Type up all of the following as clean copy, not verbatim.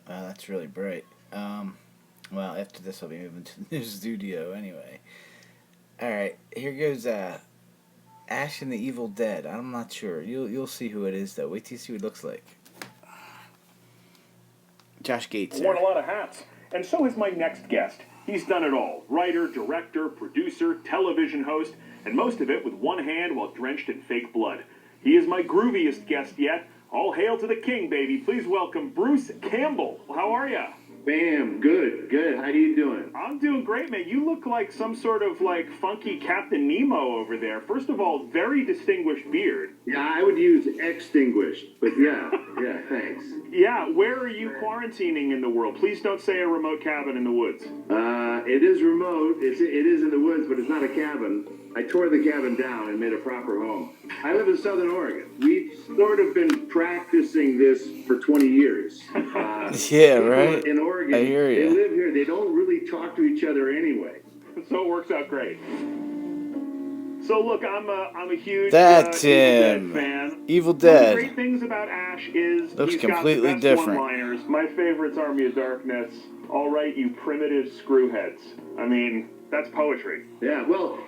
That's really bright. Well, after this, I'll be moving to the new studio anyway. All right, here goes Ash and the Evil Dead. I'm not sure. You'll see who it is though. Wait till you see what it looks like. Josh Gates. Worn a lot of hats. And so is my next guest. He's done it all. Writer, director, producer, television host, and most of it with one hand while drenched in fake blood. He is my grooviest guest yet. All hail to the king, baby. Please welcome Bruce Campbell. How are ya? Bam, good. How you doing? I'm doing great, man. You look like some sort of funky Captain Nemo over there. First of all, very distinguished beard. Yeah, I would use extinguished, but yeah, thanks. Yeah, where are you quarantining in the world? Please don't say a remote cabin in the woods. It is remote. It is in the woods, but it's not a cabin. I tore the cabin down and made a proper home. I live in Southern Oregon. We've sort of been practicing this for 20 years. Yeah, right. In Oregon, I hear you. They live here. They don't really talk to each other anyway. So it works out great. So look, I'm a huge That's Evil Dead him. fan. Evil One of the Dead. great things about Ash is Looks he's completely got the best different. one-liners. My favorite's Army of Darkness. All right, you primitive screwheads. I mean, that's poetry. Yeah, well,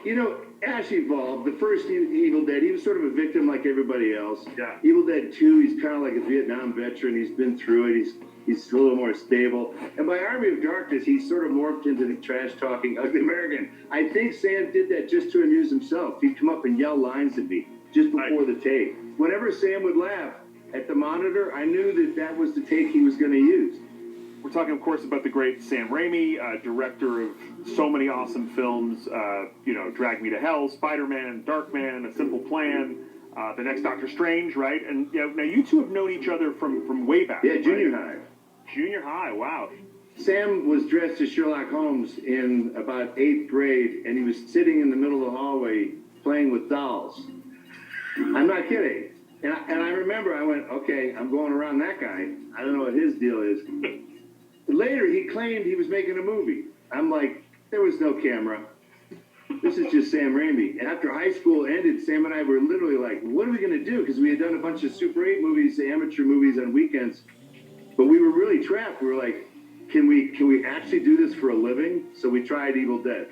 Ash evolved. The first Evil Dead, he was sort of a victim like everybody else. Yeah. Evil Dead 2, he's kind of like a Vietnam veteran. He's been through it. He's a little more stable. And by Army of Darkness, he's sort of morphed into the trash-talking, ugly American. I think Sam did that just to amuse himself. He'd come up and yell lines at me just before the take. Whenever Sam would laugh at the monitor, I knew that was the take he was going to use. We're talking, of course, about the great Sam Raimi, director of so many awesome films. Drag Me to Hell, Spider-Man, Darkman, A Simple Plan, the next Doctor Strange, right? And now you two have known each other from way back. Yeah, junior right? high. Junior high, wow. Sam was dressed as Sherlock Holmes in about 8th grade, and he was sitting in the middle of the hallway playing with dolls. I'm not kidding. And I remember I went, okay, I'm going around that guy. I don't know what his deal is. Later, he claimed he was making a movie. I'm like, there was no camera. This is just Sam Raimi. And after high school ended, Sam and I were literally like, what are we going to do? Because we had done a bunch of Super 8 movies, amateur movies on weekends. But we were really trapped. We were like, can we actually do this for a living? So we tried Evil Dead.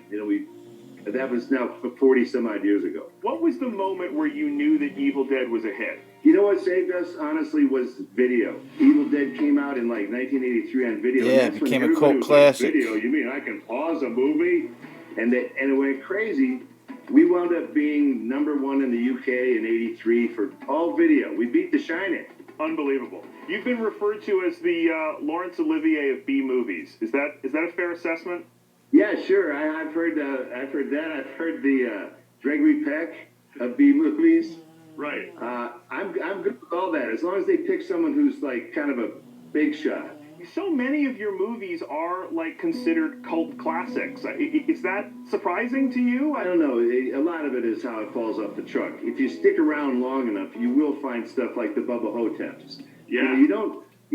That was now 40 some odd years ago. What was the moment where you knew that Evil Dead was a hit? You know what saved us, honestly, was video. Evil Dead came out in 1983 on video. Yeah, it became a cult classic. Video, you mean I can pause a movie? And it went crazy. We wound up being #1 in the UK in '83 for all video. We beat The Shining. Unbelievable. You've been referred to as the Laurence Olivier of B movies. Is that a fair assessment? Yeah, sure. I've heard that. I've heard the Gregory Peck of B movies. Right. I'm good with all that as long as they pick someone who's like kind of a big shot. So many of your movies are considered cult classics. Is that surprising to you? I don't know. A lot of it is how it falls off the truck. If you stick around long enough, you will find stuff like the Bubba Hoteps. Yeah. You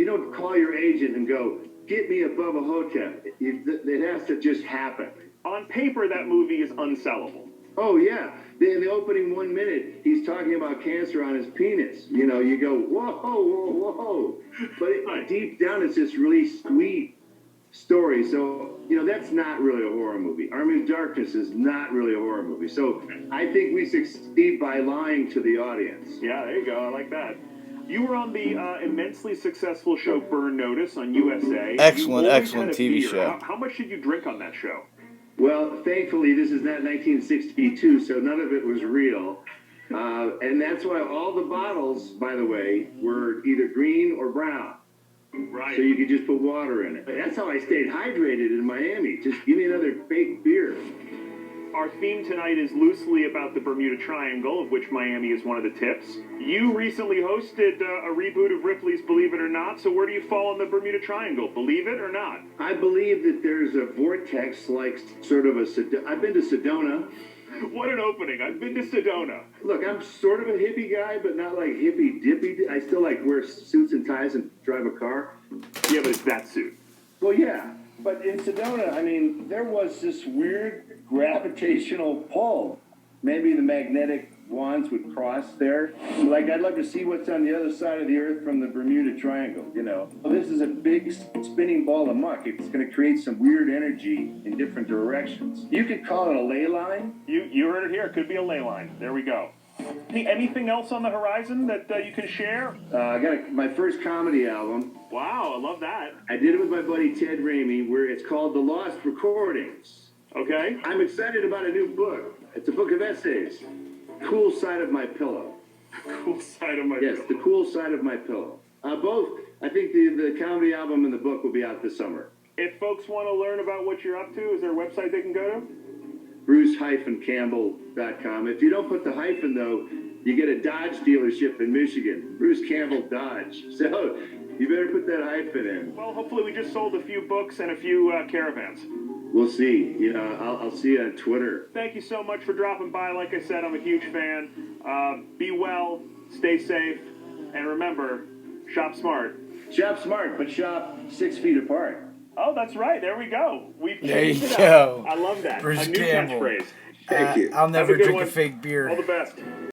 don't call your agent and go, get me a Bubba Hotep. It has to just happen. On paper, that movie is unsellable. Oh, yeah. In the opening 1 minute, he's talking about cancer on his penis. You go, whoa. But deep down, it's this really sweet story. So, that's not really a horror movie. Army of Darkness is not really a horror movie. So I think we succeed by lying to the audience. Yeah, there you go. I like that. You were on the immensely successful show Burn Notice on USA. Excellent had a TV beer. show. How much did you drink on that show? Well, thankfully, this is not 1962, so none of it was real. And that's why all the bottles, by the way, were either green or brown. Right. So you could just put water in it. That's how I stayed hydrated in Miami. Just give me another fake beer. Our theme tonight is loosely about the Bermuda Triangle, of which Miami is one of the tips. You recently hosted a reboot of Ripley's Believe It or Not, so where do you fall in the Bermuda Triangle? Believe it or not? I believe that there's a vortex like sort of I've been to Sedona. What an opening. I've been to Sedona. Look, I'm sort of a hippie guy, but not like hippie-dippy. I still wear suits and ties and drive a car. Yeah, but it's that suit. Well, yeah. But in Sedona, there was this weird gravitational pull. Maybe the magnetic wands would cross there. Like, I'd love to see what's on the other side of the earth from the Bermuda Triangle, you know. Well, this is a big spinning ball of muck. It's going to create some weird energy in different directions. You could call it a ley line. You heard it here. It could be a ley line. There we go. Anything else on the horizon that you can share? I got my first comedy album. Wow, I love that. I did it with my buddy Ted Ramey, where it's called The Lost Recordings. Okay. I'm excited about a new book. It's a book of essays. Cool Side of My Pillow. Cool side of my Yes, pillow. The Cool Side of My Pillow. Both. I think the comedy album and the book will be out this summer. If folks want to learn about what you're up to, is there a website they can go to? Bruce-Campbell.com. If you don't put the hyphen, though, you get a Dodge dealership in Michigan. Bruce Campbell Dodge. So you better put that hyphen in. Well, hopefully we just sold a few books and a few caravans. We'll see. You know, I'll see you on Twitter. Thank you so much for dropping by. Like I said, I'm a huge fan. Be well, stay safe, and remember, shop smart. Shop smart, but shop 6 feet apart. Oh, that's right. There we go. We've There changed you it go. up. I love that. Bruce a new Campbell. catchphrase. Thank you. I'll never Have a good drink one. a fake beer. All the best.